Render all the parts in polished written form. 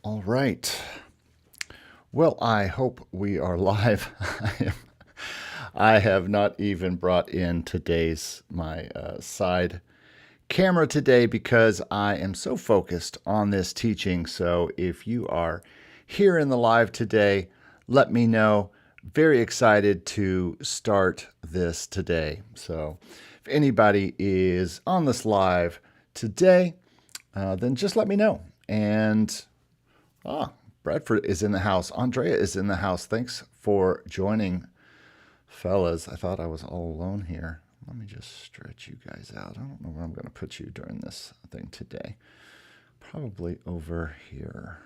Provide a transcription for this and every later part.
All right. Well, I hope we are live. I have not even brought in today's my side camera today because I am so focused on this teaching. So if you are here in the live today, let me know. Very excited to start this today. So if anybody is on this live today, then just let me know. And Bradford is in the house. Andrea is in the house. Thanks for joining, fellas. I thought I was all alone here. Let me just stretch you guys out. I don't know where I'm going to put you during this thing today. Probably over here.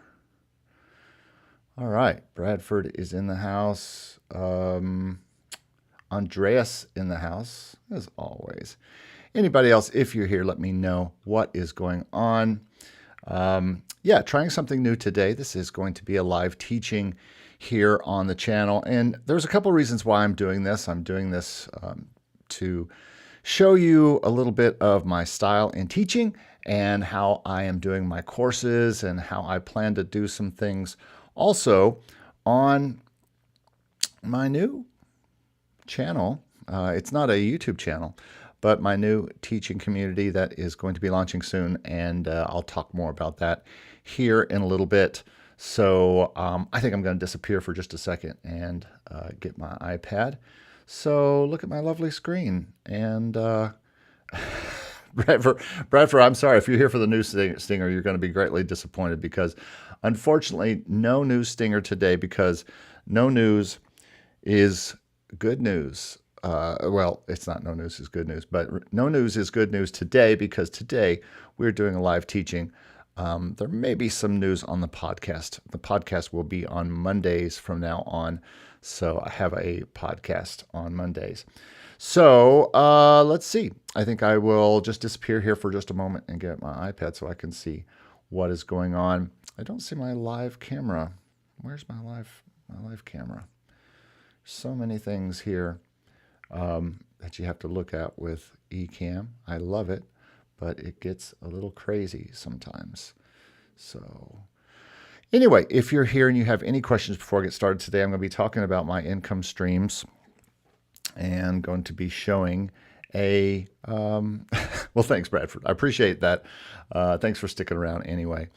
All right. Bradford is in the house. Andreas in the house, as always. Anybody else, if you're here, let me know what is going on. Trying something new today. This is going to be a live teaching here on the channel. And there's a couple reasons why I'm doing this. I'm doing this to show you a little bit of my style in teaching and how I am doing my courses and how I plan to do some things also on my new channel. It's not a YouTube channel, but my new teaching community that is going to be launching soon. And I'll talk more about that here in a little bit. So I think I'm going to disappear for just a second and get my iPad. So look at my lovely screen. And Bradford, I'm sorry. If you're here for the news stinger, you're going to be greatly disappointed because unfortunately, no news stinger today because no news is good news. Well, it's not no news is good news, but no news is good news today because today we're doing a live teaching. There may be some news on the podcast. The podcast will be on Mondays from now on. So I have a podcast on Mondays. So let's see. I think I will just disappear here for just a moment and get my iPad so I can see what is going on. I don't see my live camera. Where's my live camera? So many things here that you have to look at with Ecamm. I love it, but it gets a little crazy sometimes. So anyway, if you're here and you have any questions before I get started today, I'm going to be talking about my income streams and going to be showing a, well, thanks, Bradford. I appreciate that. Thanks for sticking around anyway.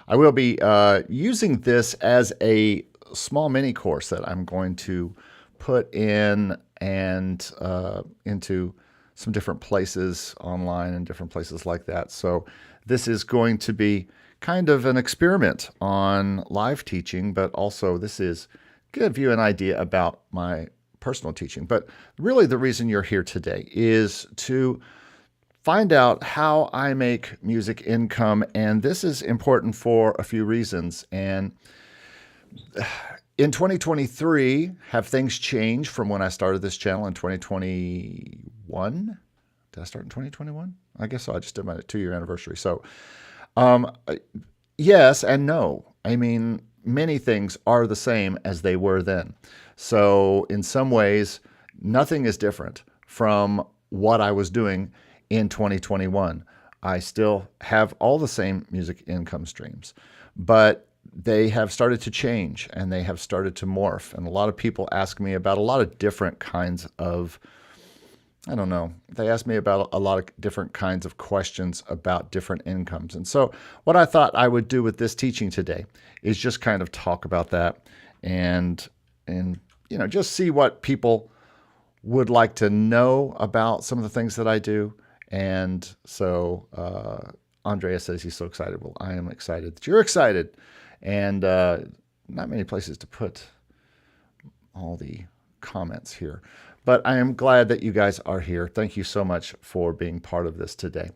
I will be using this as a small mini course that I'm going to put in and into some different places online and different places like that. So this is going to be kind of an experiment on live teaching, but also this is give you an idea about my personal teaching. But really the reason you're here today is to find out how I make music income. And this is important for a few reasons. And in 2023, have things changed from when I started this channel in 2021? Did I start in 2021? I guess so. I just did my 2-year anniversary. So yes and no. I mean, many things are the same as they were then. So in some ways, nothing is different from what I was doing in 2021. I still have all the same music income streams, but they have started to change and they have started to morph. And a lot of people ask me about a lot of different kinds of, I don't know, they ask me about a lot of different kinds of questions about different incomes. And so what I thought I would do with this teaching today is just kind of talk about that and just see what people would like to know about some of the things that I do. And so Andrea says he's so excited. Well, I am excited that you're excited. And not many places to put all the comments here. But I am glad that you guys are here. Thank you so much for being part of this today.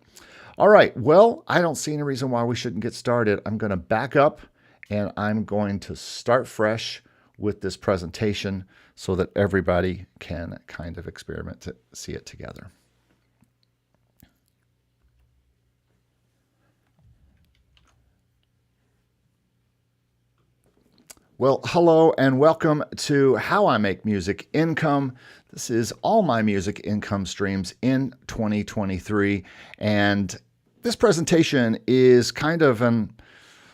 All right. Well, I don't see any reason why we shouldn't get started. I'm going to back up and I'm going to start fresh with this presentation so that everybody can kind of experiment to see it together. Well, hello and welcome to How I Make Music Income. This is all my music income streams in 2023. And this presentation is kind of an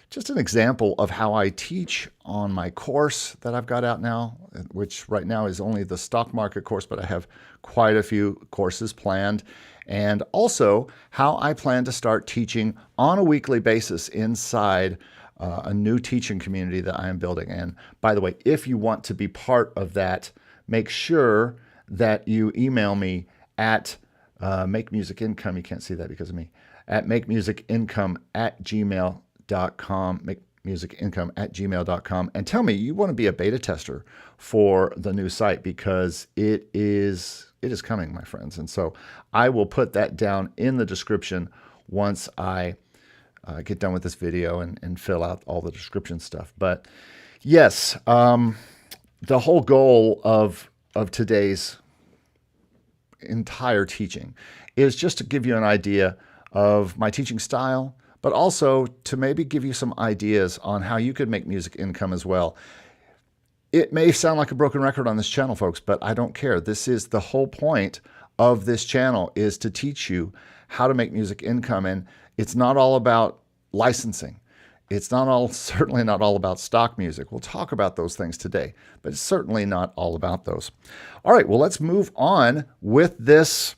just an example of how I teach on my course that I've got out now, which right now is only the stock market course, but I have quite a few courses planned. And also how I plan to start teaching on a weekly basis inside a new teaching community that I am building. And by the way, if you want to be part of that, make sure that you email me at Make Music Income. You can't see that because of me. At makemusicincome@gmail.com, makemusicincome@gmail.com, and tell me you want to be a beta tester for the new site, because it is coming, my friends. And so I will put that down in the description once I get done with this video and fill out all the description stuff. But yes, the whole goal of today's entire teaching is just to give you an idea of my teaching style, but also to maybe give you some ideas on how you could make music income as well. It may sound like a broken record on this channel, folks, but I don't care. This is the whole point of this channel, is to teach you how to make music income. And it's not all about licensing. It's certainly not all about stock music. We'll talk about those things today, but it's certainly not all about those. All right, well, let's move on with this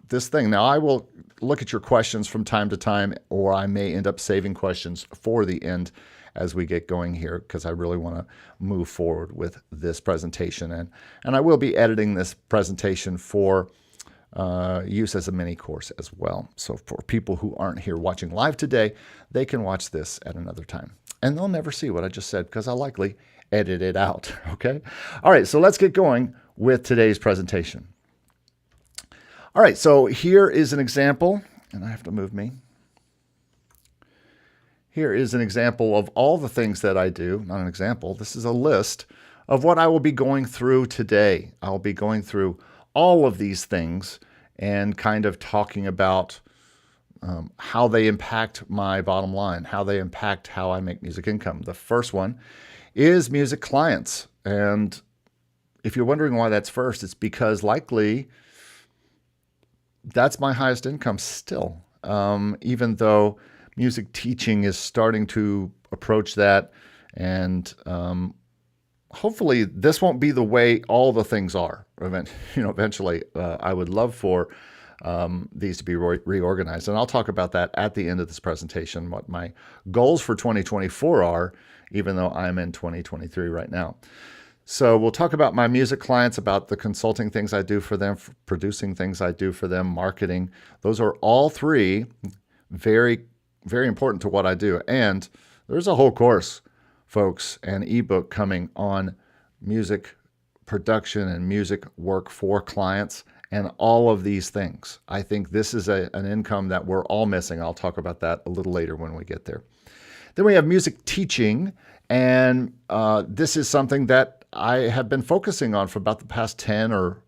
thing. Now, I will look at your questions from time to time, or I may end up saving questions for the end as we get going here, because I really want to move forward with this presentation. And I will be editing this presentation for use as a mini course as well. So for people who aren't here watching live today, they can watch this at another time. And they'll never see what I just said, because I'll likely edit it out, okay? All right, so let's get going with today's presentation. All right, so here is an example, and I have to move me. Here is an example of all the things that I do. Not an example, this is a list of what I will be going through today. I'll be going through all of these things and kind of talking about how they impact my bottom line, how they impact how I make music income. The first one is music clients. And if you're wondering why that's first, it's because likely that's my highest income still, even though music teaching is starting to approach that. And hopefully this won't be the way all the things are. Eventually, I would love for these to be reorganized. And I'll talk about that at the end of this presentation, what my goals for 2024 are, even though I'm in 2023 right now. So we'll talk about my music clients, about the consulting things I do for them, producing things I do for them, marketing. Those are all three very, very important to what I do. And there's a whole course, folks, an ebook coming on music production and music work for clients and all of these things. I think this is an income that we're all missing. I'll talk about that a little later when we get there. Then we have music teaching, and this is something that I have been focusing on for about the past 10 or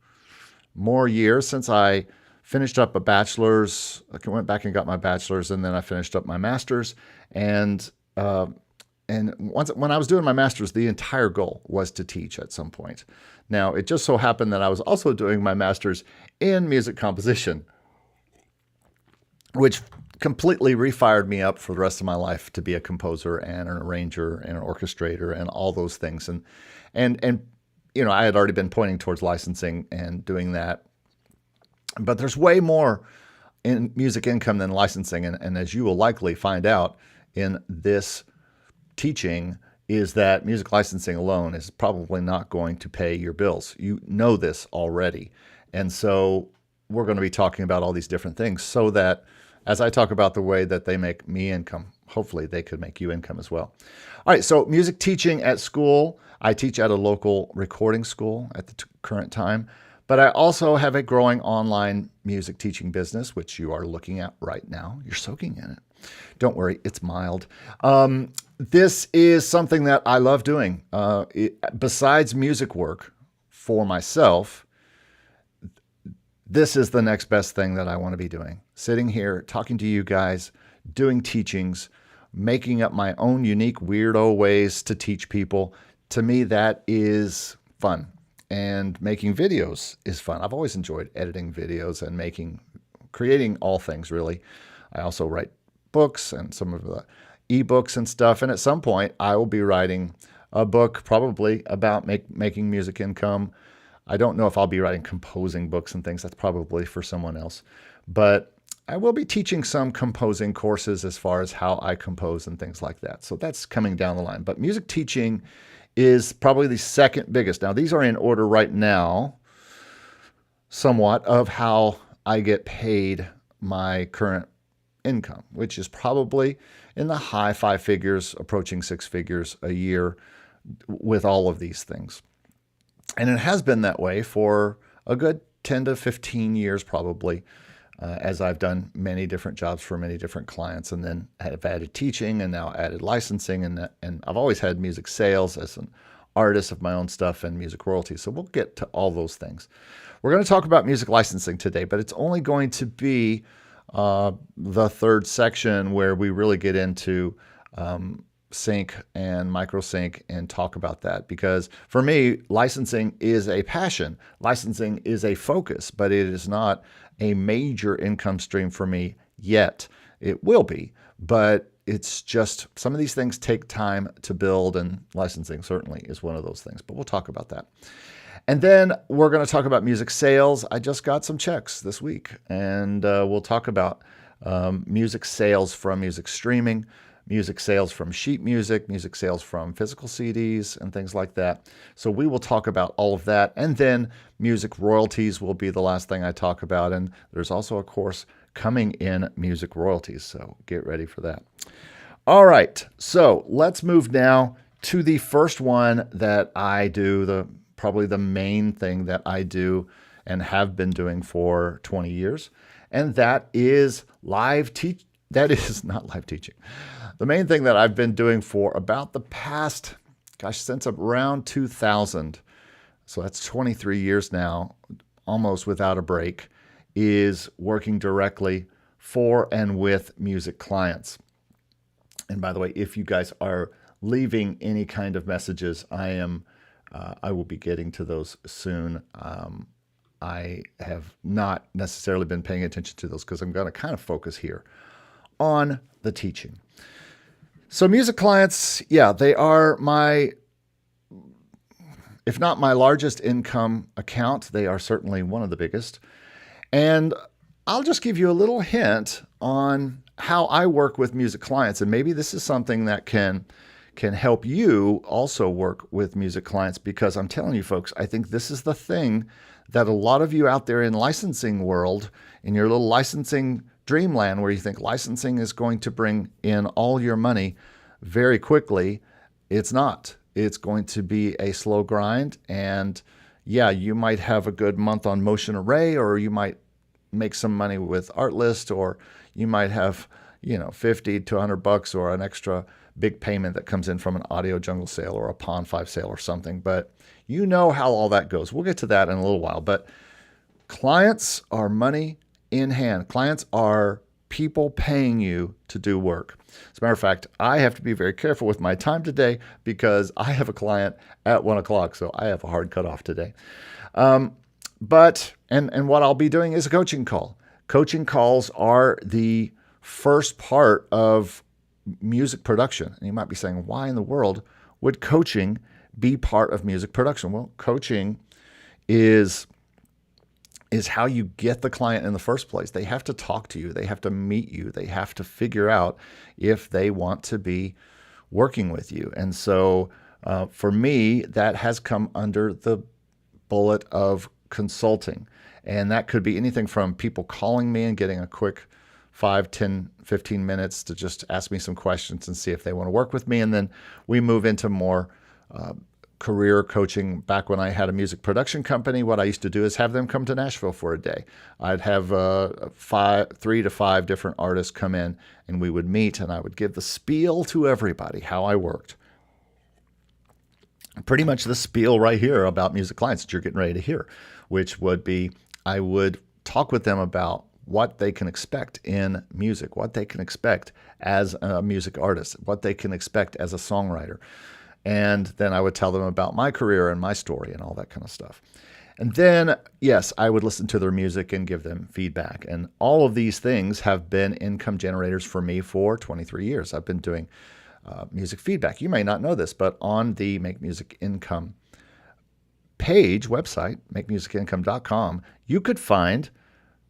more years since I finished up a bachelor's. I went back and got my bachelor's, and then I finished up my master's. And when I was doing my master's, the entire goal was to teach at some point. Now, it just so happened that I was also doing my master's in music composition, which completely refired me up for the rest of my life to be a composer and an arranger and an orchestrator and all those things. And I had already been pointing towards licensing and doing that. But there's way more in music income than licensing. And as you will likely find out in this teaching, is that music licensing alone is probably not going to pay your bills. You know this already. And so we're going to be talking about all these different things so that as I talk about the way that they make me income, hopefully they could make you income as well. All right, so music teaching at school. I teach at a local recording school at the current time, but I also have a growing online music teaching business, which you are looking at right now. You're soaking in it. Don't worry, it's mild. This is something that I love doing. Besides music work for myself, this is the next best thing that I want to be doing. Sitting here, talking to you guys, doing teachings, making up my own unique weirdo ways to teach people. To me, that is fun. And making videos is fun. I've always enjoyed editing videos and creating all things, really. I also write books and some of the ebooks and stuff. And at some point, I will be writing a book probably about making music income. I don't know if I'll be writing composing books and things. That's probably for someone else. But I will be teaching some composing courses as far as how I compose and things like that. So that's coming down the line. But music teaching is probably the second biggest. Now, these are in order right now, somewhat, of how I get paid my current income, which is probably in the high five figures, approaching six figures a year with all of these things. And it has been that way for a good 10 to 15 years, probably, as I've done many different jobs for many different clients, and then have added teaching and now added licensing. And I've always had music sales as an artist of my own stuff and music royalties. So we'll get to all those things. We're going to talk about music licensing today, but it's only going to be the third section where we really get into sync and micro sync and talk about that. Because for me, licensing is a passion. Licensing is a focus, but it is not a major income stream for me yet. It will be, but it's just some of these things take time to build, and licensing certainly is one of those things, but we'll talk about that. And then we're going to talk about music sales. I just got some checks this week, and we'll talk about music sales from music streaming, music sales from sheet music, music sales from physical CDs, and things like that. So we will talk about all of that. And then music royalties will be the last thing I talk about. And there's also a course coming in music royalties. So get ready for that. All right. So let's move now to the first one that I do, probably the main thing that I do and have been doing for 20 years. And that is live teach. That is not live teaching. The main thing that I've been doing for about the past, since around 2000, so that's 23 years now, almost without a break, is working directly for and with music clients. And by the way, if you guys are leaving any kind of messages, I will be getting to those soon. I have not necessarily been paying attention to those because I'm going to kind of focus here on the teaching. So music clients, yeah, they are if not my largest income account, they are certainly one of the biggest. And I'll just give you a little hint on how I work with music clients. And maybe this is something that can help you also work with music clients, because I'm telling you folks, I think this is the thing that a lot of you out there in licensing world, in your little licensing dreamland where you think licensing is going to bring in all your money very quickly, it's not. It's going to be a slow grind. And yeah, you might have a good month on Motion Array, or you might make some money with Artlist, or you might have, $50 to $100 or an extra big payment that comes in from an Audio Jungle sale or a Pond 5 sale or something. But you know how all that goes. We'll get to that in a little while. But clients are money in hand. Clients are people paying you to do work. As a matter of fact, I have to be very careful with my time today because I have a client at 1 o'clock, so I have a hard cutoff today. But what I'll be doing is a coaching call. Coaching calls are the first part of music production. And you might be saying, why in the world would coaching be part of music production? Well, coaching is how you get the client in the first place. They have to talk to you. They have to meet you. They have to figure out if they want to be working with you. And so for me, that has come under the bullet of consulting. And that could be anything from people calling me and getting a quick 5, 10, 15 minutes to just ask me some questions and see if they want to work with me. And then we move into more career coaching. Back when I had a music production company, what I used to do is have them come to Nashville for a day. I'd have 3 to 5 different artists come in, and we would meet, and I would give the spiel to everybody, how I worked. Pretty much the spiel right here about music clients that you're getting ready to hear, which would be, I would talk with them about what they can expect in music, what they can expect as a music artist, what they can expect as a songwriter. And then I would tell them about my career and my story and all that kind of stuff. And then, yes, I would listen to their music and give them feedback. And all of these things have been income generators for me for 23 years. I've been doing music feedback. You may not know this, but on the Make Music Income page, website, makemusicincome.com, you could find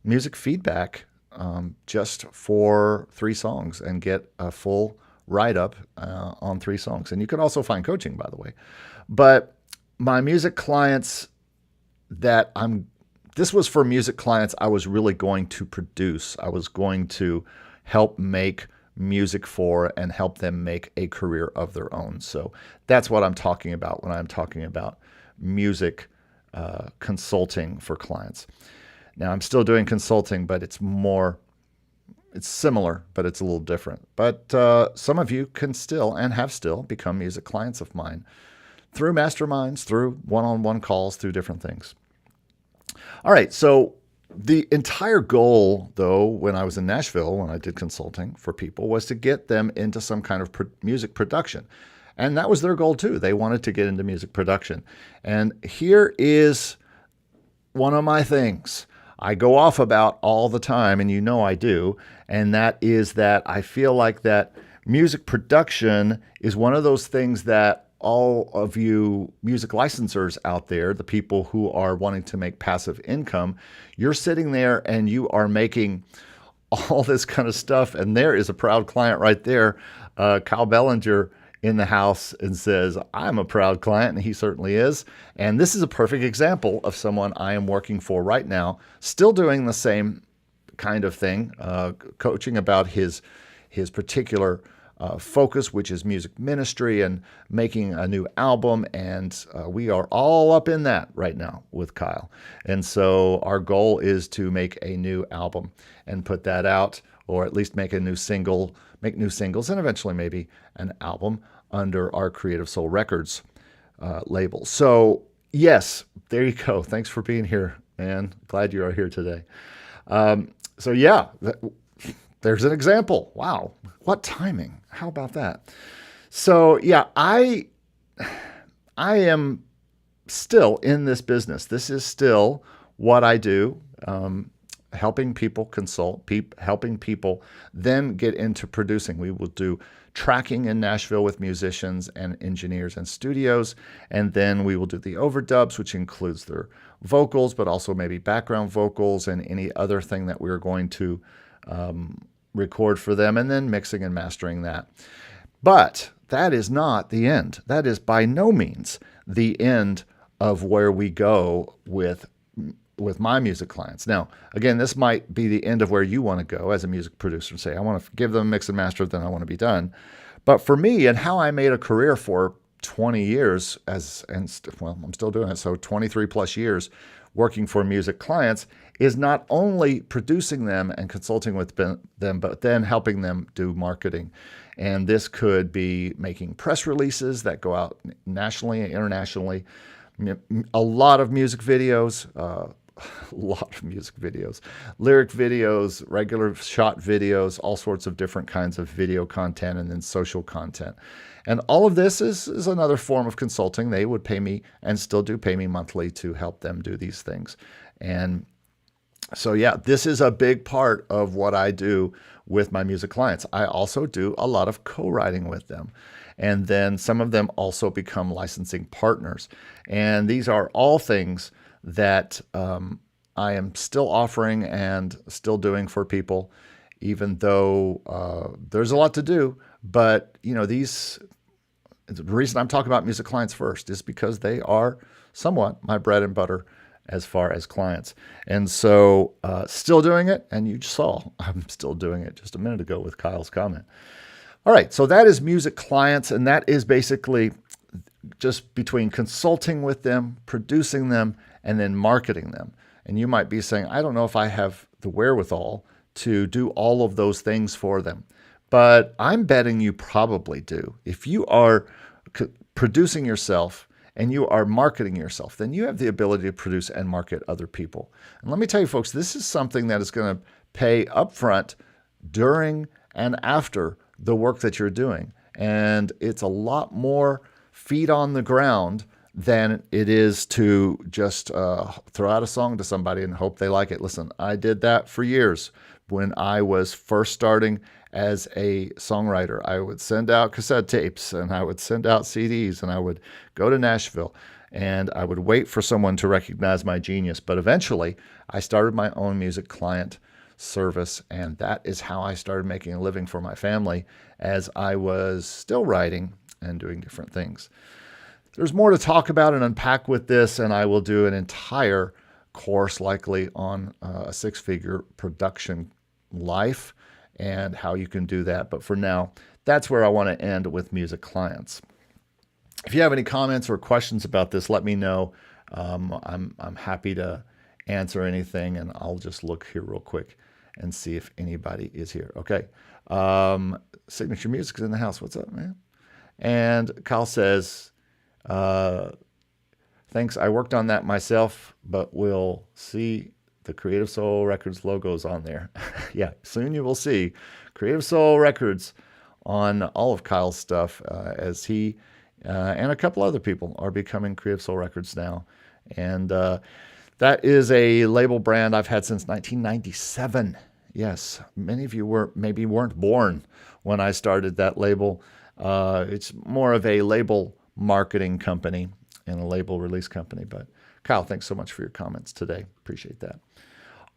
music feedback just for 3 songs and get a full write-up on 3 songs. And you can also find coaching, by the way. But my music clients this was for music clients I was really going to produce. I was going to help make music for and help them make a career of their own. So that's what I'm talking about when I'm talking about music consulting for clients. Now, I'm still doing consulting, but it's similar, but it's a little different. But some of you can still and have still become music clients of mine through masterminds, through one-on-one calls, through different things. All right, so the entire goal, though, when I was in Nashville, when I did consulting for people, was to get them into some kind of music production. And that was their goal, too. They wanted to get into music production. And here is one of my things I go off about all the time, and you know I do, and that is that I feel like that music production is one of those things that all of you music licensors out there, the people who are wanting to make passive income, you're sitting there and you are making all this kind of stuff. And there is a proud client right there, Kyle Bellinger, in the house, and says, I'm a proud client, and he certainly is. And this is a perfect example of someone I am working for right now, still doing the same kind of thing, coaching about his particular focus, which is music ministry and making a new album. And we are all up in that right now with Kyle. And so our goal is to make a new album and put that out, or at least make new singles, and eventually maybe an album under our Creative Soul Records label. So yes, there you go. Thanks for being here, man. Glad you are here today. So yeah, there's an example. Wow, what timing. How about that? So yeah, I am still in this business. This is still what I do, helping people consult, helping people then get into producing. We will do tracking in Nashville with musicians and engineers and studios, and then we will do the overdubs, which includes their vocals, but also maybe background vocals and any other thing that we're going to record for them, and then mixing and mastering that. But that is not the end. That is by no means the end of where we go with my music clients. Now, again, this might be the end of where you want to go as a music producer and say, I want to give them a mix and master, then I want to be done. But for me, and how I made a career for 20 years, I'm still doing it, so 23 plus years working for music clients, is not only producing them and consulting with them, but then helping them do marketing. And this could be making press releases that go out nationally and internationally, a lot of music videos, lyric videos, regular shot videos, all sorts of different kinds of video content, and then social content. And all of this is another form of consulting. They would pay me, and still do pay me monthly, to help them do these things. And so yeah, this is a big part of what I do with my music clients. I also do a lot of co-writing with them. And then some of them also become licensing partners. And these are all things that I am still offering and still doing for people, even though there's a lot to do. But the reason I'm talking about music clients first is because they are somewhat my bread and butter as far as clients. And so still doing it, and you saw I'm still doing it just a minute ago with Kyle's comment. All right, so that is music clients, and that is basically just between consulting with them, producing them, and then marketing them. And you might be saying, I don't know if I have the wherewithal to do all of those things for them. But I'm betting you probably do. If you are producing yourself and you are marketing yourself, then you have the ability to produce and market other people. And let me tell you, folks, this is something that is going to pay upfront, during, and after the work that you're doing. And it's a lot more feet on the ground than it is to just throw out a song to somebody and hope they like it. Listen, I did that for years when I was first starting as a songwriter. I would send out cassette tapes and I would send out CDs and I would go to Nashville and I would wait for someone to recognize my genius. But eventually, I started my own music client service, and that is how I started making a living for my family as I was still writing and doing different things. There's more to talk about and unpack with this, and I will do an entire course likely on a six-figure production life and how you can do that. But for now, that's where I want to end with music clients. If you have any comments or questions about this, let me know. I'm happy to answer anything, and I'll just look here real quick and see if anybody is here. Okay. Signature Music's in the house. What's up, man? And Kyle says, thanks. I worked on that myself, but we'll see the Creative Soul Records logos on there. Yeah, soon you will see Creative Soul Records on all of Kyle's stuff as he and a couple other people are becoming Creative Soul Records now. And that is a label brand I've had since 1997. Yes, many of you maybe weren't born when I started that label. It's more of a label marketing company and a label release company. But Kyle, thanks so much for your comments today. Appreciate that.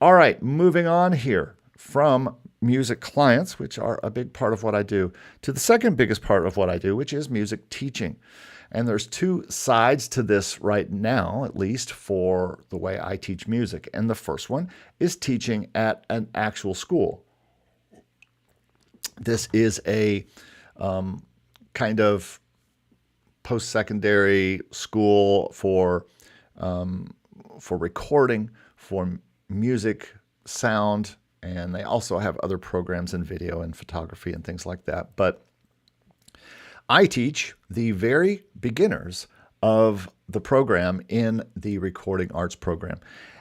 All right, moving on here from music clients, which are a big part of what I do, to the second biggest part of what I do, which is music teaching. And there's two sides to this right now, at least for the way I teach music. And the first one is teaching at an actual school. This is a kind of post-secondary school for recording, for music, sound, and they also have other programs in video and photography and things like that. But I teach the very beginners of the program in the recording arts program.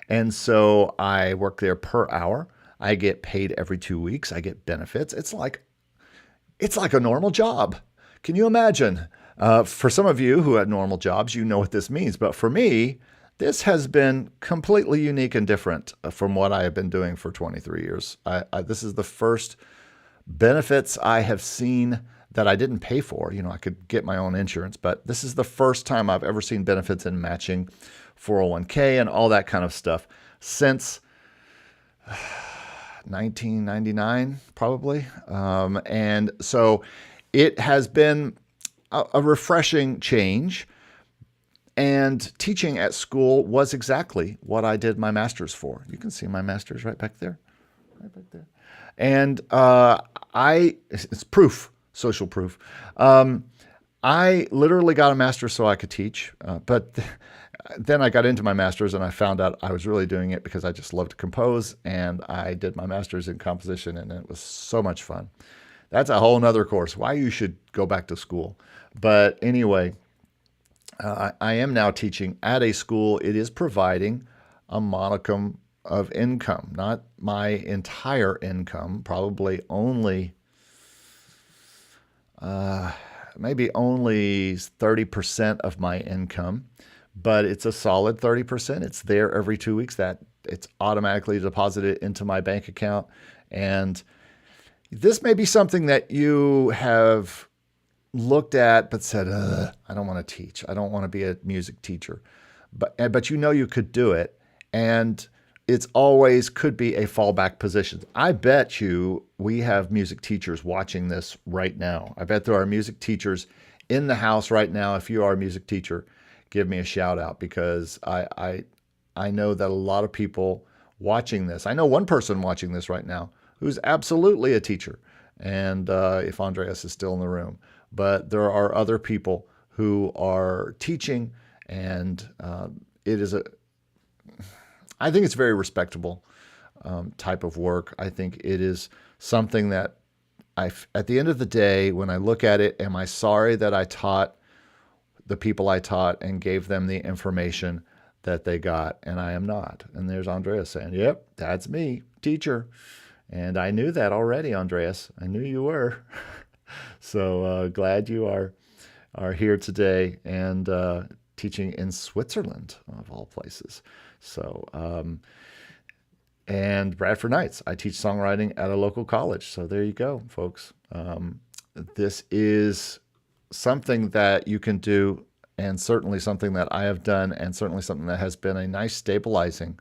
And so I work there per hour. I get paid every 2 weeks. I get benefits. It's like a normal job. Can you imagine? For some of you who had normal jobs, you know what this means. But for me, this has been completely unique and different from what I have been doing for 23 years. This is the first benefits I have seen that I didn't pay for. You know, I could get my own insurance, but this is the first time I've ever seen benefits in matching 401k and all that kind of stuff since 1999, probably. And so it has been a refreshing change. And teaching at school was exactly what I did my master's for. You can see my master's right back there. Right back there. And it's proof, social proof. I literally got a master's so I could teach. But then I got into my master's and I found out I was really doing it because I just loved to compose. And I did my master's in composition and it was so much fun. That's a whole nother course, why you should go back to school. But anyway, I am now teaching at a school. It is providing a modicum of income, not my entire income, probably only, maybe only 30% of my income, but it's a solid 30%. It's there every 2 weeks. That it's automatically deposited into my bank account. And this may be something that you have looked at but said, I don't want to teach. I don't want to be a music teacher. But you know you could do it. And it's always could be a fallback position. I bet you we have music teachers watching this right now. I bet there are music teachers in the house right now. If you are a music teacher, give me a shout out because I know that a lot of people watching this, I know one person watching this right now who's absolutely a teacher. And if Andreas is still in the room, but there are other people who are teaching, and I think it's very respectable type of work. I think it is something that at the end of the day, when I look at it, am I sorry that I taught the people I taught and gave them the information that they got? And I am not. And there's Andreas saying, yep, that's me, teacher. And I knew that already, Andreas. I knew you were. So glad you are here today and teaching in Switzerland, of all places. So, and Bradford Nights, I teach songwriting at a local college. So there you go, folks. This is something that you can do, and certainly something that I have done, and certainly something that has been a nice stabilizing.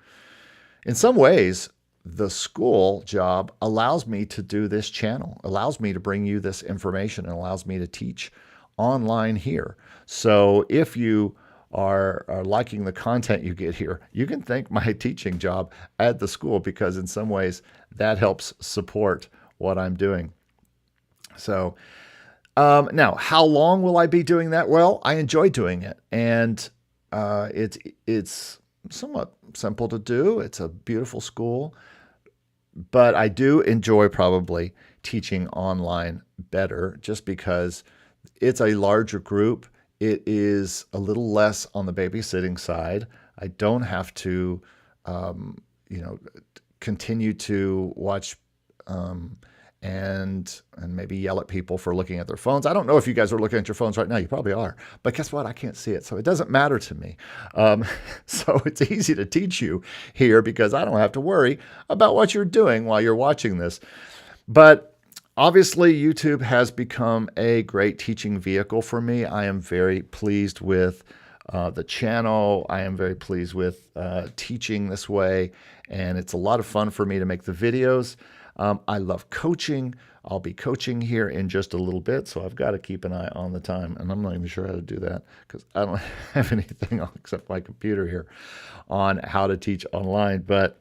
In some ways, the school job allows me to do this channel, allows me to bring you this information, and allows me to teach online here. So if you are liking the content you get here, you can thank my teaching job at the school, because in some ways that helps support what I'm doing. So now, how long will I be doing that? Well, I enjoy doing it, and it's somewhat simple to do. It's a beautiful school, but I do enjoy probably teaching online better, just because it's a larger group. It is a little less on the babysitting side. I don't have to, continue to watch and maybe yell at people for looking at their phones. I don't know if you guys are looking at your phones right now. You probably are. But guess what? I can't see it, so it doesn't matter to me. So it's easy to teach you here, because I don't have to worry about what you're doing while you're watching this. But obviously, YouTube has become a great teaching vehicle for me. I am very pleased with the channel. I am very pleased with teaching this way, and it's a lot of fun for me to make the videos. I love coaching. I'll be coaching here in just a little bit, so I've got to keep an eye on the time, and I'm not even sure how to do that, because I don't have anything on except my computer here on how to teach online. But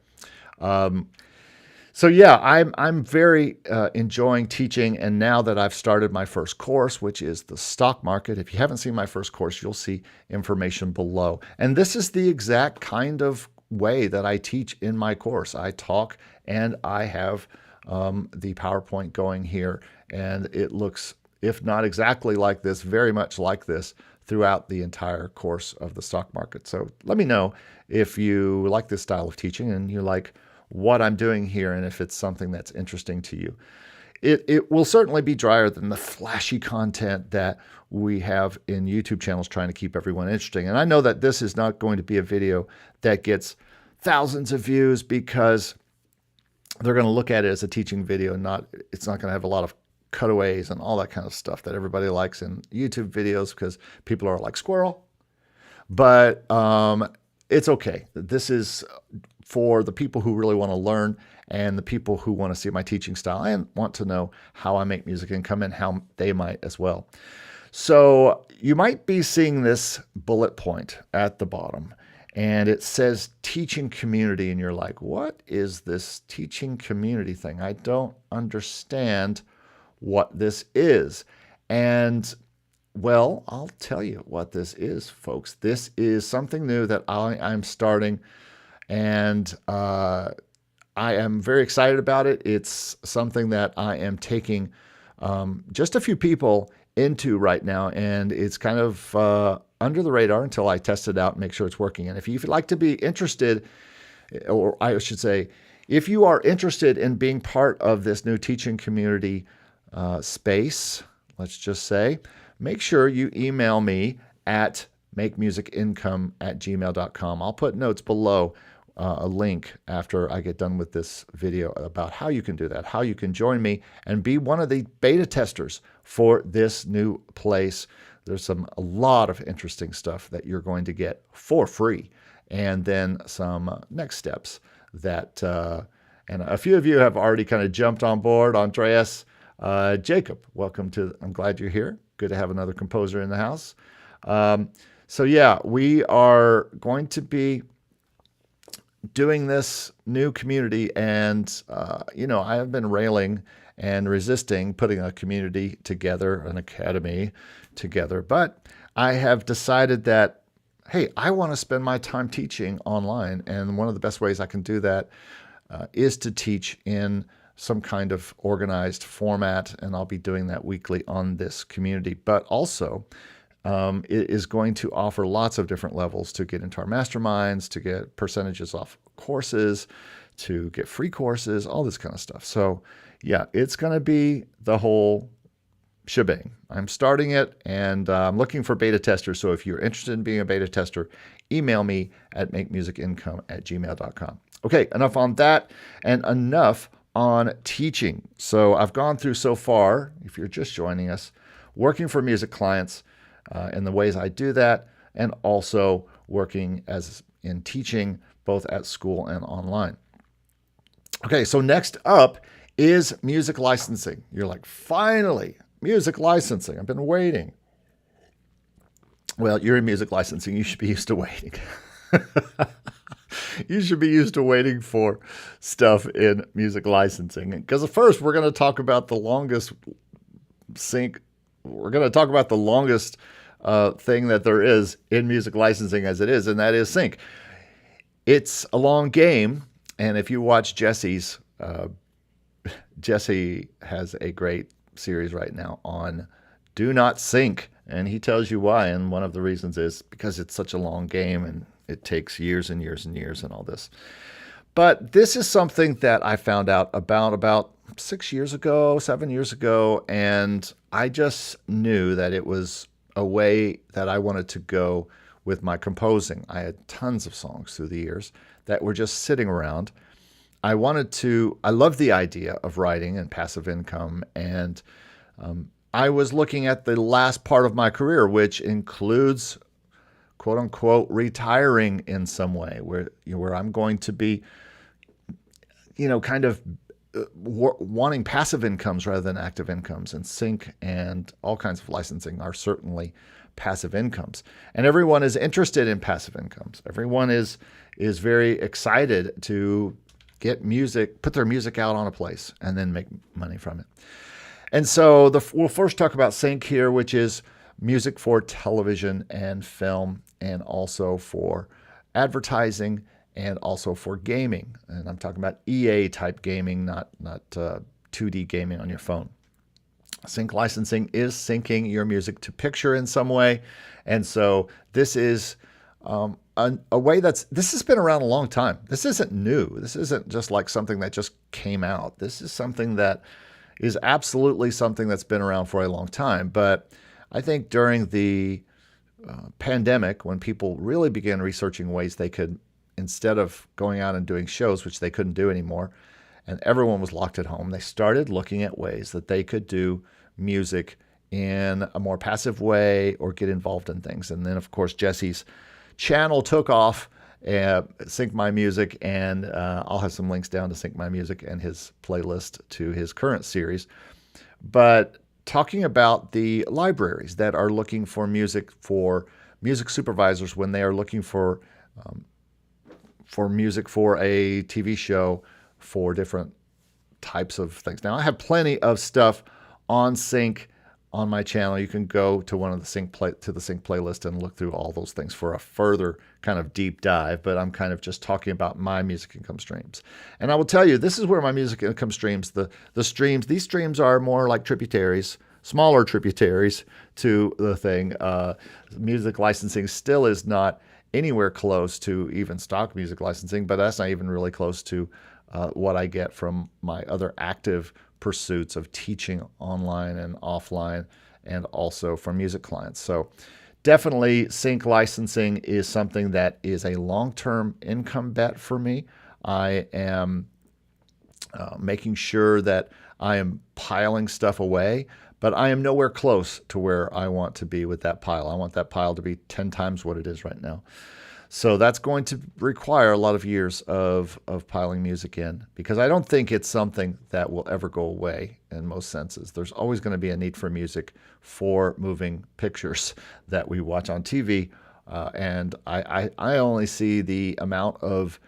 so yeah, I'm very enjoying teaching, and now that I've started my first course, which is the stock market. If you haven't seen my first course, you'll see information below. And this is the exact kind of way that I teach in my course. I talk, and I have the PowerPoint going here, and it looks, if not exactly like this, very much like this throughout the entire course of the stock market. So let me know if you like this style of teaching, and you like what I'm doing here, and if it's something that's interesting to you. It will certainly be drier than the flashy content that we have in YouTube channels trying to keep everyone interesting. And I know that this is not going to be a video that gets thousands of views, because they're going to look at it as a teaching video. It's not going to have a lot of cutaways and all that kind of stuff that everybody likes in YouTube videos, because people are like, squirrel. But it's okay. This is for the people who really want to learn, and the people who want to see my teaching style and want to know how I make music and come in, how they might as well. So you might be seeing this bullet point at the bottom, and it says teaching community, and you're like, what is this teaching community thing? I don't understand what this is. And well, I'll tell you what this is, folks. This is something new that I'm starting, and I am very excited about it. It's something that I am taking just a few people into right now, and it's kind of under the radar until I test it out and make sure it's working. And if you'd like to be interested, or I should say, if you are interested in being part of this new teaching community space, let's just say, make sure you email me at makemusicincome@gmail.com. I'll put notes below, a link after I get done with this video about how you can do that, how you can join me and be one of the beta testers for this new place. There's a lot of interesting stuff that you're going to get for free, and then some next steps that, and a few of you have already kind of jumped on board. Andreas, Jacob, welcome to, I'm glad you're here. Good to have another composer in the house. So yeah, we are going to be doing this new community, and I have been railing and resisting putting a community together, an academy together, but I have decided that, hey, I want to spend my time teaching online, and one of the best ways I can do that is to teach in some kind of organized format, and I'll be doing that weekly on this community. But also, it is going to offer lots of different levels to get into our masterminds, to get percentages off courses, to get free courses, all this kind of stuff. So yeah, it's going to be the whole shebang. I'm starting it, and I'm looking for beta testers. So if you're interested in being a beta tester, email me at makemusicincome@gmail.com. Okay, enough on that, and enough on teaching. So I've gone through so far, if you're just joining us, working for music clients and the ways I do that, and also working as in teaching both at school and online. Okay, so next up is music licensing. You're like, finally, music licensing. I've been waiting. Well, you're in music licensing. You should be used to waiting. You should be used to waiting for stuff in music licensing. Because first, we're going to talk about the longest sync. We're going to talk about the longest thing that there is in music licensing as it is, and that is sync. It's a long game, and if you watch Jesse's, Jesse has a great series right now on do not sync, and he tells you why, and one of the reasons is because it's such a long game, and it takes years and years and years and all this. But this is something that I found out about 6 years ago, 7 years ago, and I just knew that it was a way that I wanted to go with my composing. I had tons of songs through the years that were just sitting around. I loved the idea of writing and passive income, and I was looking at the last part of my career, which includes quote unquote retiring in some way, where I'm going to be, kind of wanting passive incomes rather than active incomes, and sync and all kinds of licensing are certainly passive incomes. And everyone is interested in passive incomes. Everyone is very excited to get music, put their music out on a place and then make money from it. And so we'll first talk about sync here, which is music for television and film, and also for advertising, and also for gaming. And I'm talking about EA type gaming, not 2D gaming on your phone. Sync licensing is syncing your music to picture in some way. And so this is a way this has been around a long time. This isn't new. This isn't just like something that just came out. This is something that is absolutely something that's been around for a long time. But I think during the pandemic, when people really began researching ways they could, instead of going out and doing shows, which they couldn't do anymore, and everyone was locked at home, they started looking at ways that they could do music in a more passive way or get involved in things. And then, of course, Jesse's channel took off, Sync My Music, and I'll have some links down to Sync My Music and his playlist to his current series. But talking about the libraries that are looking for music supervisors when they are looking for music for a TV show, for different types of things. Now, I have plenty of stuff on sync on my channel. You can go to one of the sync playlist and look through all those things for a further kind of deep dive, but I'm kind of just talking about my music income streams. And I will tell you, this is where my music income streams, these streams are more like tributaries, smaller tributaries to the thing. Music licensing still is not anywhere close to even stock music licensing, but that's not even really close to what I get from my other active pursuits of teaching online and offline, and also from music clients. So definitely sync licensing is something that is a long-term income bet for me. I am making sure that I am piling stuff away, but I am nowhere close to where I want to be with that pile. I want that pile to be 10 times what it is right now. So that's going to require a lot of years of piling music in, because I don't think it's something that will ever go away in most senses. There's always going to be a need for music for moving pictures that we watch on TV. And I only see the amount of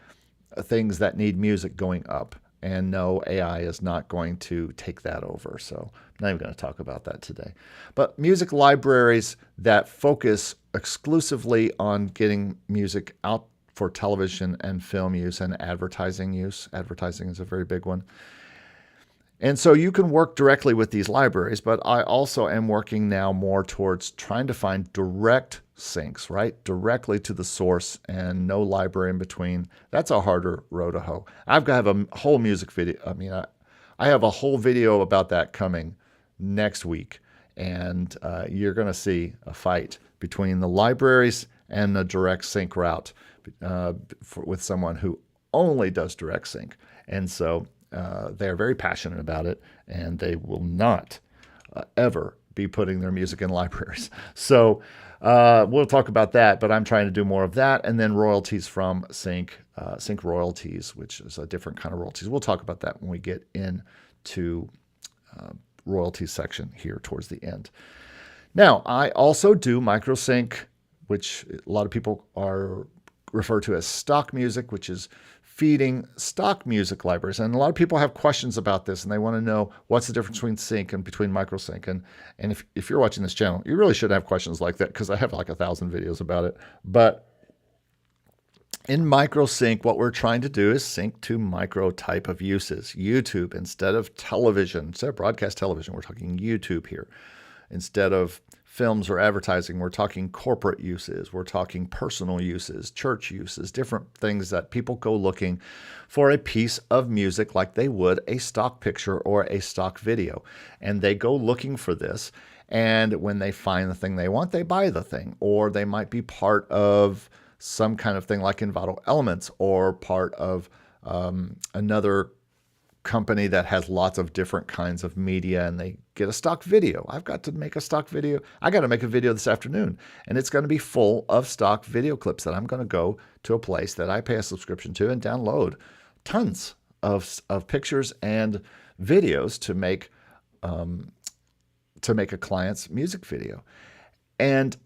things that need music going up. And no, AI is not going to take that over. So I'm not even going to talk about that today. But music libraries that focus exclusively on getting music out for television and film use and advertising use. Advertising is a very big one. And so you can work directly with these libraries, but I also am working now more towards trying to find direct syncs, right? Directly to the source and no library in between. That's a harder row to hoe. I've got to have a whole music video. I have a whole video about that coming next week. And you're going to see a fight between the libraries and the direct sync route with someone who only does direct sync. And so they're very passionate about it, and they will not ever be putting their music in libraries. So we'll talk about that, but I'm trying to do more of that. And then royalties from sync royalties, which is a different kind of royalties. We'll talk about that when we get into royalties section here towards the end. Now, I also do microsync, which a lot of people are refer to as stock music, which is feeding stock music libraries. And a lot of people have questions about this, and they want to know what's the difference between sync and between microsync. And if you're watching this channel, you really should have questions like that, because I have like 1,000 videos about it. But in microsync, what we're trying to do is sync to micro type of uses. YouTube instead of television, instead of broadcast television, we're talking YouTube here. Instead of films or advertising, we're talking corporate uses, we're talking personal uses, church uses, different things that people go looking for a piece of music like they would a stock picture or a stock video. And they go looking for this. And when they find the thing they want, they buy the thing. Or they might be part of some kind of thing like Envato Elements, or part of another company that has lots of different kinds of media, and they get a stock video. I've got to make a stock video. I got to make a video this afternoon, and it's going to be full of stock video clips that I'm going to go to a place that I pay a subscription to and download tons of pictures and videos to make a client's music video. And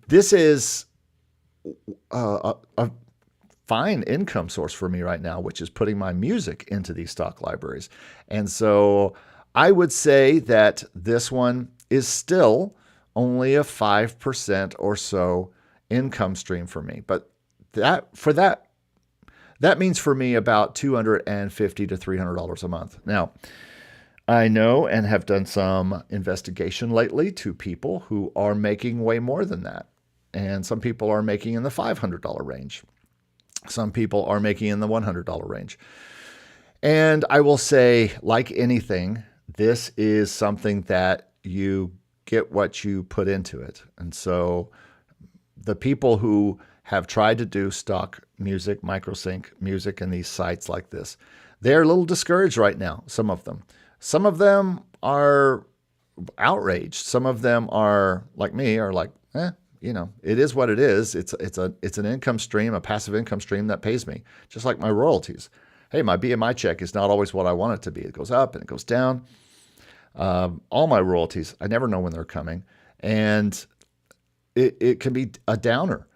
this is a fine income source for me right now, which is putting my music into these stock libraries. And so I would say that this one is still only a 5% or so income stream for me. But that means for me about $250 to $300 a month. Now, I know and have done some investigation lately to people who are making way more than that. And some people are making in the $500 range. Some people are making in the $100 range. And I will say, like anything, this is something that you get what you put into it. And so the people who have tried to do stock music, microsync music, and these sites like this, they're a little discouraged right now, some of them. Some of them are outraged. Some of them are, like me, are like, it is what it is. It's an income stream, a passive income stream that pays me, just like my royalties. Hey, my BMI check is not always what I want it to be. It goes up and it goes down. All my royalties, I never know when they're coming. And it can be a downer,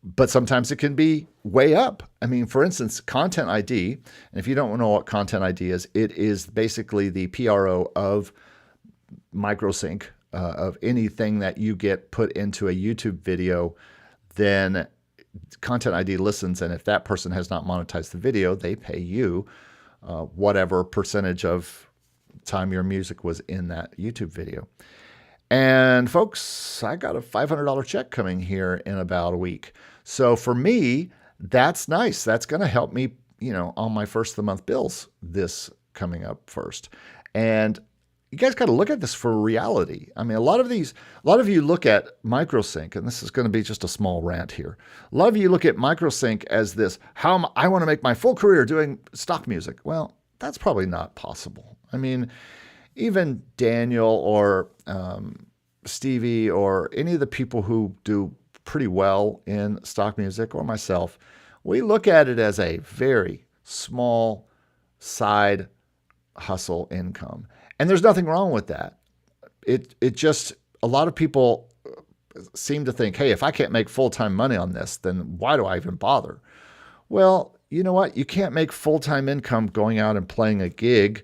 but sometimes it can be way up. I mean, for instance, Content ID, and if you don't know what Content ID is, it is basically the PRO of microsync, of anything that you get put into a YouTube video. Then Content ID listens, and if that person has not monetized the video, they pay you whatever percentage of time your music was in that YouTube video. And folks, I got a $500 check coming here in about a week. So for me, that's nice. That's going to help me, on my first of the month bills this coming up first. And you guys got to look at this for reality. I mean, a lot of you look at microsync, and this is going to be just a small rant here. A lot of you look at microsync as this, I want to make my full career doing stock music. Well, that's probably not possible. I mean, even Daniel or Stevie or any of the people who do pretty well in stock music, or myself, we look at it as a very small side hustle income. And there's nothing wrong with that. It just, a lot of people seem to think, hey, if I can't make full-time money on this, then why do I even bother? Well, you know what? You can't make full-time income going out and playing a gig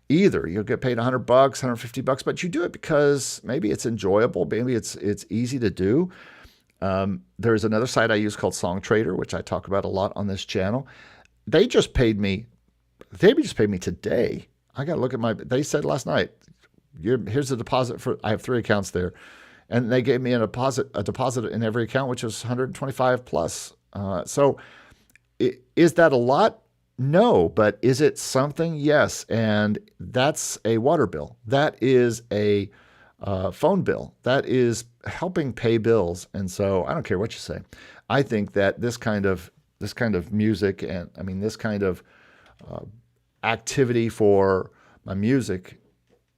either. You'll get paid $100, $150, but you do it because maybe it's enjoyable. Maybe it's easy to do. There's another site I use called Song Trader, which I talk about a lot on this channel. They just paid me today. I got to look at they said last night, here's the deposit I have 3 accounts there. And they gave me a deposit in every account, which was 125 plus. So is that a lot? No, but is it something? Yes. And that's a water bill. That is a phone bill. That is helping pay bills. And so I don't care what you say. I think that this kind of music, and I mean this kind of activity for my music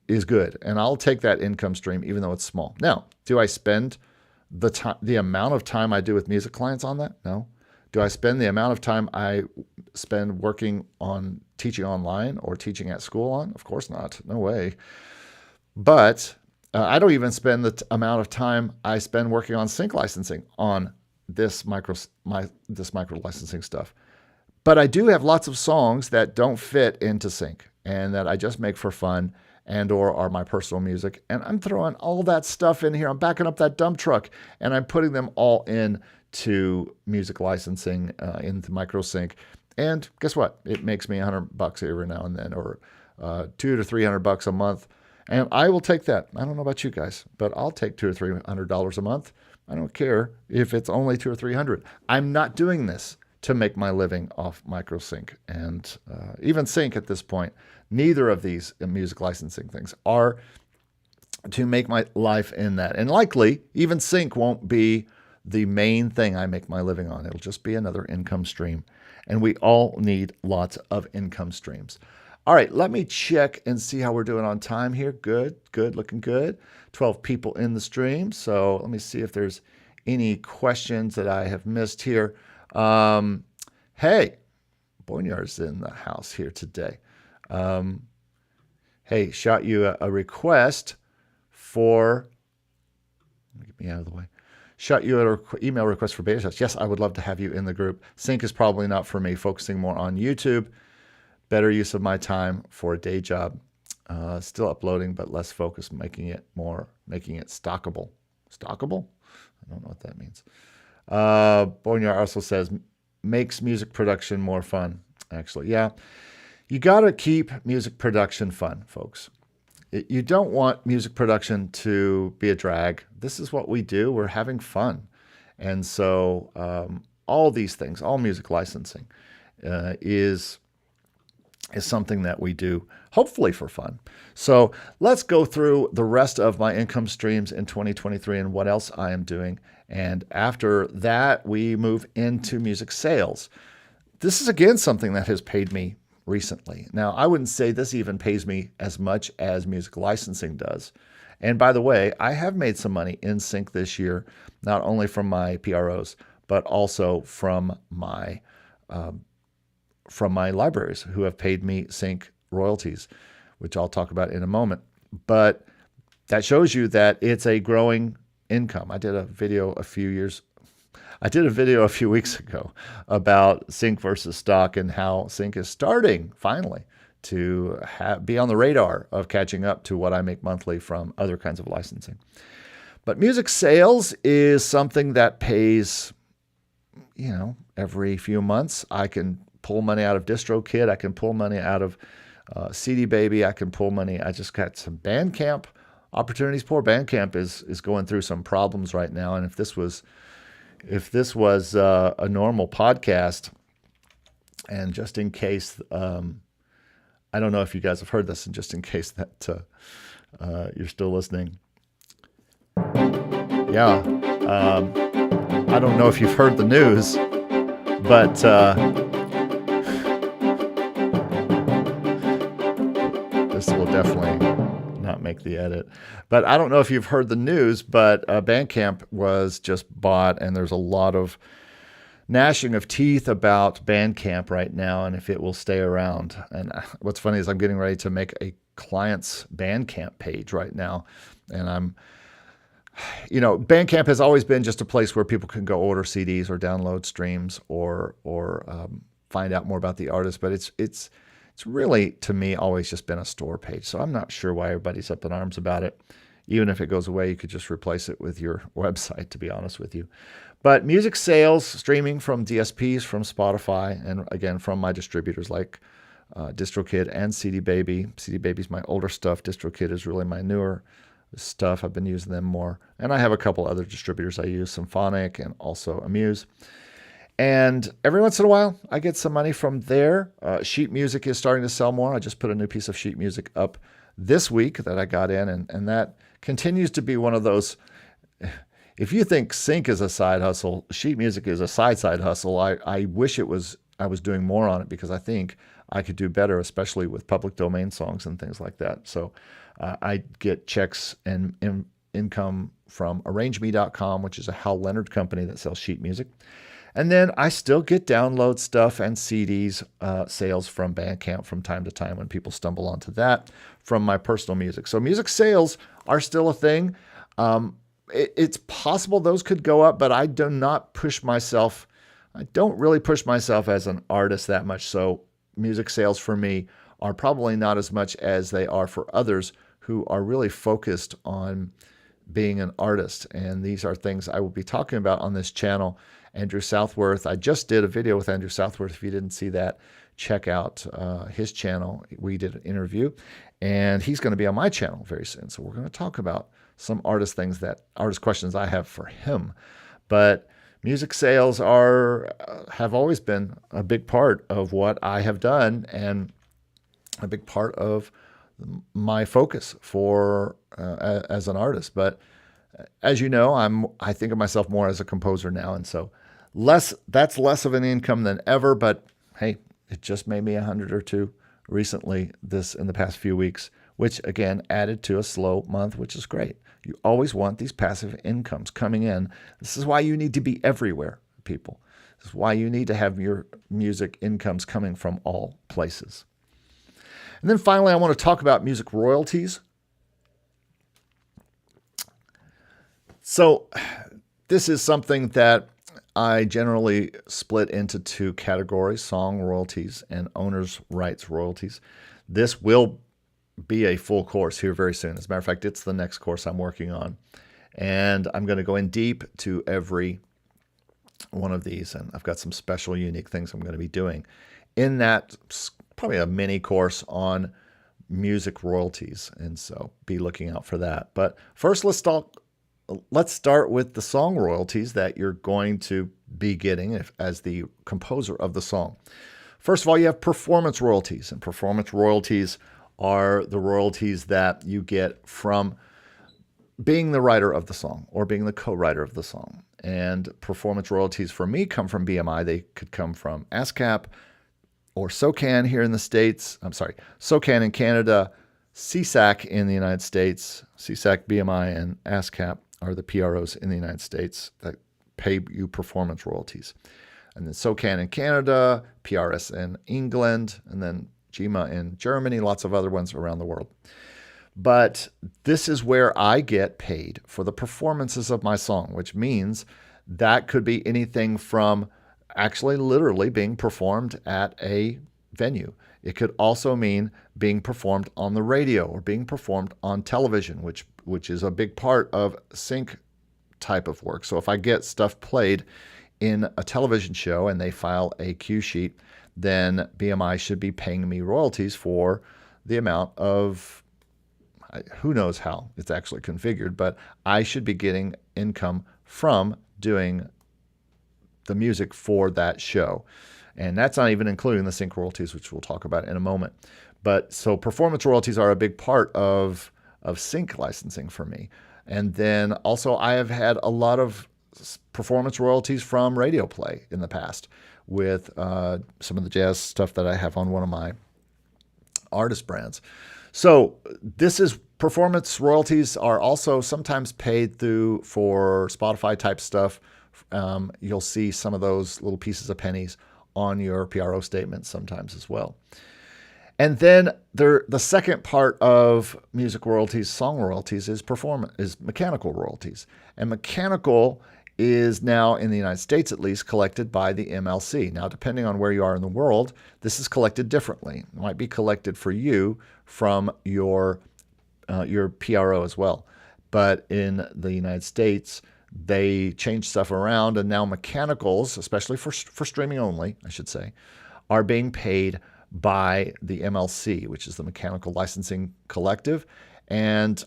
is good, and I'll take that income stream even though it's small. Now, do I spend the amount of time I do with music clients on that? No. Do I spend the amount of time I spend working on teaching online or teaching at school on? Of course not. No way. But I don't even spend the amount of time I spend working on sync licensing on this micro licensing stuff. But I do have lots of songs that don't fit into sync and that I just make for fun and or are my personal music. And I'm throwing all that stuff in here. I'm backing up that dump truck and I'm putting them all in to music licensing into MicroSync. And guess what? It makes me $100 every now and then, or $200 to $300 a month. And I will take that. I don't know about you guys, but I'll take $200 or $300 a month. I don't care if it's only $200 or $300. I'm not doing this to make my living off MicroSync and even Sync at this point. Neither of these music licensing things are to make my life in that. And likely, even Sync won't be the main thing I make my living on. It'll just be another income stream. And we all need lots of income streams. All right, let me check and see how we're doing on time here. Good, looking good. 12 people in the stream. So let me see if there's any questions that I have missed here. Hey, Boneyard's in the house here today. Hey, shot you a request for, get me out of the way. Shot you an email request for beta test. Yes, I would love to have you in the group. Sync is probably not for me, focusing more on YouTube. Better use of my time for a day job. Still uploading, but less focused, making it stockable. Stockable? I don't know what that means. Boneyard also says, makes music production more fun. Actually, yeah. You got to keep music production fun, folks. You don't want music production to be a drag. This is what we do. We're having fun. And so all these things, all music licensing is something that we do, hopefully for fun. So let's go through the rest of my income streams in 2023 and what else I am doing. And after that, we move into music sales. This is, again, something that has paid me recently. Now, I wouldn't say this even pays me as much as music licensing does. And by the way, I have made some money in Sync this year, not only from my PROs, but also from my libraries who have paid me Sync royalties, which I'll talk about in a moment. But that shows you that it's a growing income. I did a video a few weeks ago about Sync versus stock and how Sync is starting finally to be on the radar of catching up to what I make monthly from other kinds of licensing. But music sales is something that pays, every few months. I can pull money out of DistroKid. I can pull money out of CD Baby. I can pull money. I just got some Bandcamp opportunities. Poor Bandcamp is going through some problems right now. And if this was a normal podcast, and just in case, I don't know if you guys have heard this, and just in case that you're still listening. Yeah. I don't know if you've heard the news, but this will definitely not make the edit. But I don't know if you've heard the news, but Bandcamp was just bought, and there's a lot of gnashing of teeth about Bandcamp right now and if it will stay around. And what's funny is I'm getting ready to make a client's Bandcamp page right now, and Bandcamp has always been just a place where people can go order CDs or download streams or find out more about the artist. But it's really, to me, always just been a store page. So I'm not sure why everybody's up in arms about it. Even if it goes away, you could just replace it with your website, to be honest with you. But music sales, streaming from DSPs, from Spotify, and again, from my distributors like DistroKid and CD Baby. CD Baby's my older stuff. DistroKid is really my newer stuff. I've been using them more. And I have a couple other distributors I use, Symphonic and also Amuse. And every once in a while, I get some money from there. Sheet music is starting to sell more. I just put a new piece of sheet music up this week that I got in, and that continues to be one of those. If you think sync is a side hustle, sheet music is a side hustle. I wish I was doing more on it, because I think I could do better, especially with public domain songs and things like that. So I get checks and income from ArrangeMe.com, which is a Hal Leonard company that sells sheet music. And then I still get download stuff and CDs sales from Bandcamp from time to time when people stumble onto that from my personal music. So music sales are still a thing. It's possible those could go up, but I do not push myself. I don't really push myself as an artist that much. So music sales for me are probably not as much as they are for others who are really focused on being an artist. And these are things I will be talking about on this channel. Andrew Southworth, I just did a video with Andrew Southworth. If you didn't see that, check out his channel. We did an interview, and he's going to be on my channel very soon. So we're going to talk about some artist questions I have for him. But music sales have always been a big part of what I have done, and a big part of my focus as an artist. But as you know, I think of myself more as a composer now, and so that's less of an income than ever. But hey, it just made me $100 or $200 recently in the past few weeks, which again added to a slow month, which is great. You always want these passive incomes coming in. This is why you need to be everywhere, people. This is why you need to have your music incomes coming from all places. And then finally, I want to talk about music royalties. So this is something that I generally split into two categories: song royalties and owner's rights royalties. This will be a full course here very soon. As a matter of fact, it's the next course I'm working on. And I'm going to go in deep to every one of these. And I've got some special, unique things I'm going to be doing in that, probably a mini course on music royalties. And so be looking out for that. But first, let's start with the song royalties that you're going to be getting as the composer of the song. First of all, you have performance royalties, and performance royalties are the royalties that you get from being the writer of the song or being the co-writer of the song. And performance royalties for me come from BMI. They could come from ASCAP or SOCAN here in the States. SOCAN in Canada, CSAC in the United States. CSAC, BMI, and ASCAP are the PROs in the United States that pay you performance royalties. And then SOCAN in Canada, PRS in England, and then GEMA in Germany, lots of other ones around the world. But this is where I get paid for the performances of my song, which means that could be anything from actually literally being performed at a venue. It could also mean being performed on the radio or being performed on television, which is a big part of sync type of work. So if I get stuff played in a television show and they file a cue sheet, then BMI should be paying me royalties for the amount of, who knows how it's actually configured, but I should be getting income from doing the music for that show. And that's not even including the sync royalties, which we'll talk about in a moment. But so performance royalties are a big part of sync licensing for me. And then also I have had a lot of performance royalties from radio play in the past with some of the jazz stuff that I have on one of my artist brands. So this is performance royalties are also sometimes paid for Spotify type stuff. You'll see some of those little pieces of pennies on your PRO statements sometimes as well. And then the second part of music royalties, song royalties, is mechanical royalties. And mechanical is now, in the United States at least, collected by the MLC. Now, depending on where you are in the world, this is collected differently. It might be collected for you from your PRO as well. But in the United States, they change stuff around, and now mechanicals, especially for streaming only, I should say, are being paid by the MLC, which is the Mechanical Licensing Collective. And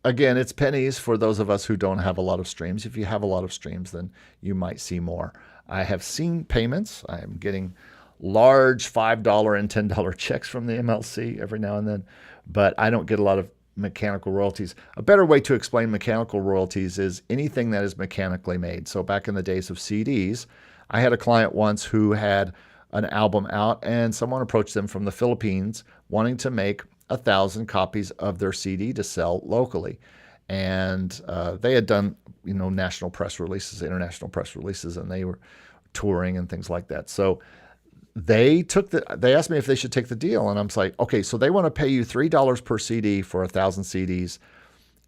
again, it's pennies for those of us who don't have a lot of streams. If you have a lot of streams, then you might see more. I have seen payments. I am getting large $5 and $10 checks from the MLC every now and then, but I don't get a lot of mechanical royalties. A better way to explain mechanical royalties is anything that is mechanically made. So back in the days of CDs, I had a client once who had an album out, and someone approached them from the Philippines wanting to make 1,000 copies of their CD to sell locally. And they had done, national press releases, international press releases, and they were touring and things like that. So they asked me if they should take the deal, and I'm like, okay, so they want to pay you $3 per CD for 1,000 CDs,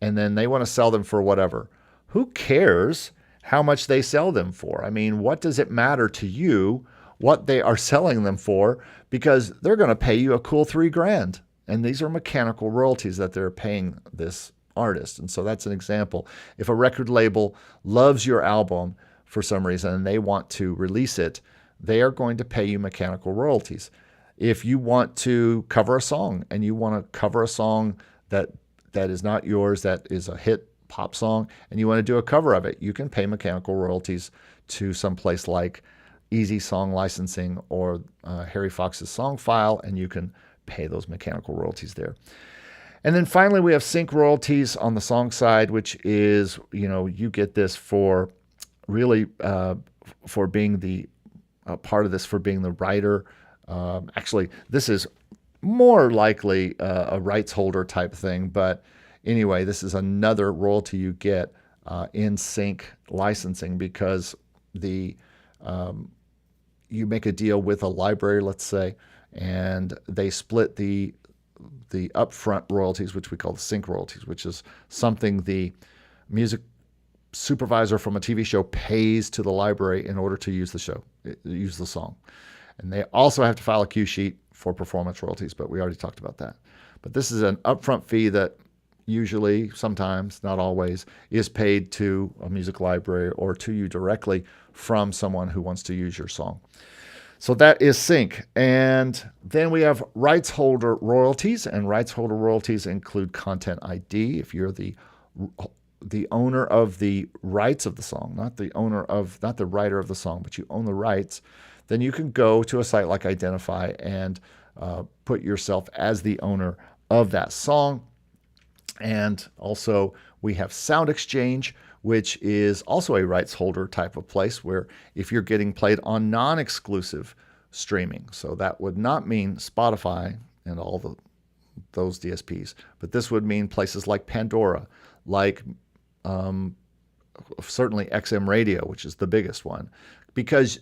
and then they want to sell them for whatever. Who cares how much they sell them for? I mean, what does it matter to you what they are selling them for? Because they're going to pay you a cool $3,000, and these are mechanical royalties that they're paying this artist. And so that's an example. If a record label loves your album for some reason and they want to release it, they are going to pay you mechanical royalties. If you want to cover a song and you want to cover a song that is not yours, that is a hit pop song, and you want to do a cover of it, you can pay mechanical royalties to some place like Easy Song Licensing or Harry Fox's Song File, and you can pay those mechanical royalties there. And then finally, we have sync royalties on the song side, which is, you get this for really for being the part of this, for being the writer. Actually, this is more likely a rights holder type thing. But anyway, this is another royalty you get in sync licensing, because you make a deal with a library, let's say, and they split the upfront royalties, which we call the sync royalties, which is something the music supervisor from a TV show pays to the library in order to use the song. And they also have to file a cue sheet for performance royalties, but we already talked about that. But this is an upfront fee that usually, sometimes, not always, is paid to a music library or to you directly from someone who wants to use your song. So that is sync. And then we have rights holder royalties, and rights holder royalties include content ID. If you're the owner of the rights of the song, not the writer of the song, but you own the rights, then you can go to a site like Identify and put yourself as the owner of that song. And also we have Sound Exchange, which is also a rights holder type of place where if you're getting played on non-exclusive streaming, so that would not mean Spotify and all those DSPs, but this would mean places like Pandora, like certainly XM Radio, which is the biggest one, because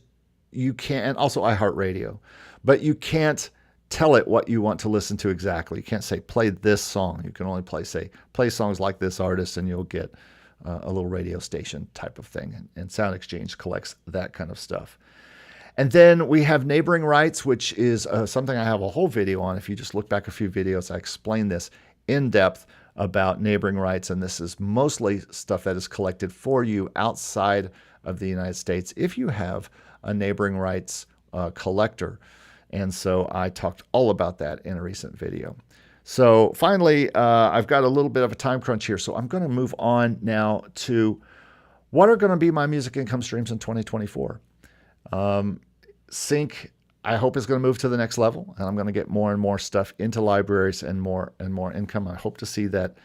you can't, and also iHeartRadio, but you can't tell it what you want to listen to exactly. You can't say, play this song. You can only play songs like this artist, and you'll get a little radio station type of thing. And Sound Exchange collects that kind of stuff. And then we have neighboring rights, which is something I have a whole video on. If you just look back a few videos, I explain this in depth about neighboring rights. And this is mostly stuff that is collected for you outside of the United States if you have a neighboring rights collector. And so I talked all about that in a recent video. So finally, I've got a little bit of a time crunch here, so I'm going to move on now to what are going to be my music income streams in 2024. Sync, I hope, is going to move to the next level, and I'm going to get more and more stuff into libraries and more income. I hope to see that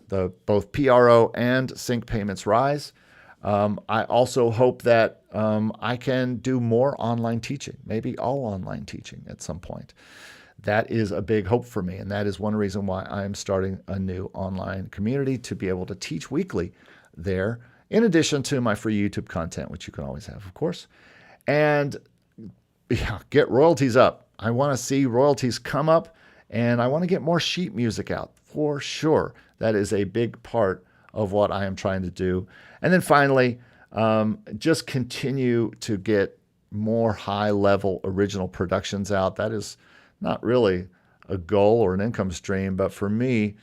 both PRO and sync payments rise. I also hope that I can do more online teaching, maybe all online teaching at some point. That is a big hope for me, and that is one reason why I'm starting a new online community, to be able to teach weekly there, in addition to my free YouTube content, which you can always have, of course. And get royalties up. I want to see royalties come up, and I want to get more sheet music out, for sure. That is a big part of what I am trying to do. And then finally, just continue to get more high-level original productions out. That is not really a goal or an income stream, but for me,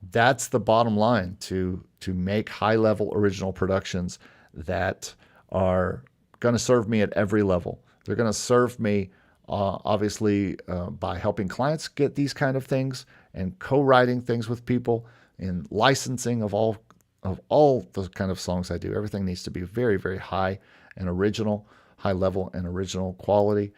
that's the bottom line, to make high-level original productions that are going to serve me at every level. They're going to serve me, obviously, by helping clients get these kind of things, and co-writing things with people, and licensing of all the kind of songs I do. Everything needs to be very, very high and original, high level and original quality.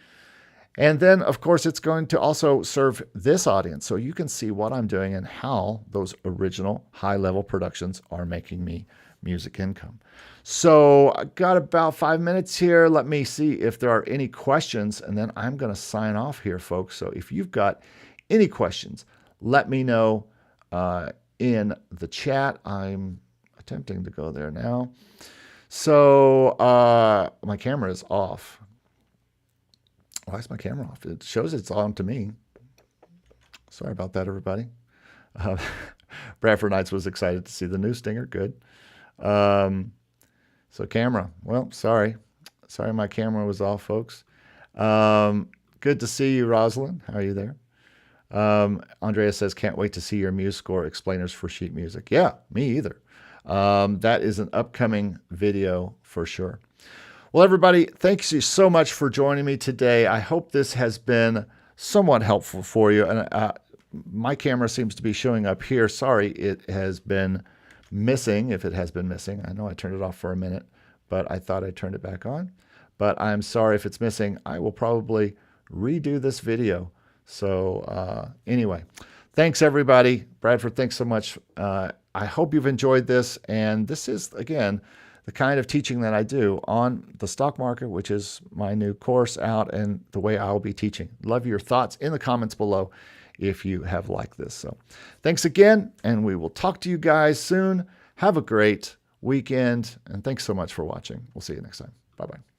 And then, of course, it's going to also serve this audience so you can see what I'm doing and how those original high-level productions are making me music income. So I got about 5 minutes here. Let me see if there are any questions, and then I'm going to sign off here, folks. So if you've got any questions, let me know in the chat. I'm attempting to go there now. So my camera is off. Why is my camera off? It shows it's on to me. Sorry about that, everybody. Bradford Knights was excited to see the new stinger. Good. So camera. Well, sorry. Sorry my camera was off, folks. Good to see you, Rosalind. How are you there? Andrea says, can't wait to see your MuseScore explainers for sheet music. Yeah, me either. That is an upcoming video for sure. Well, everybody, thanks you so much for joining me today. I hope this has been somewhat helpful for you. And my camera seems to be showing up here. Sorry, it has been missing, if it has been missing. I know I turned it off for a minute, but I thought I turned it back on. But I'm sorry if it's missing. I will probably redo this video. So anyway, thanks, everybody. Bradford, thanks so much. I hope you've enjoyed this. And this is, again, the kind of teaching that I do on the stock market, which is my new course out and the way I'll be teaching. Love your thoughts in the comments below if you have liked this. So thanks again, and we will talk to you guys soon. Have a great weekend, and thanks so much for watching. We'll see you next time. Bye-bye.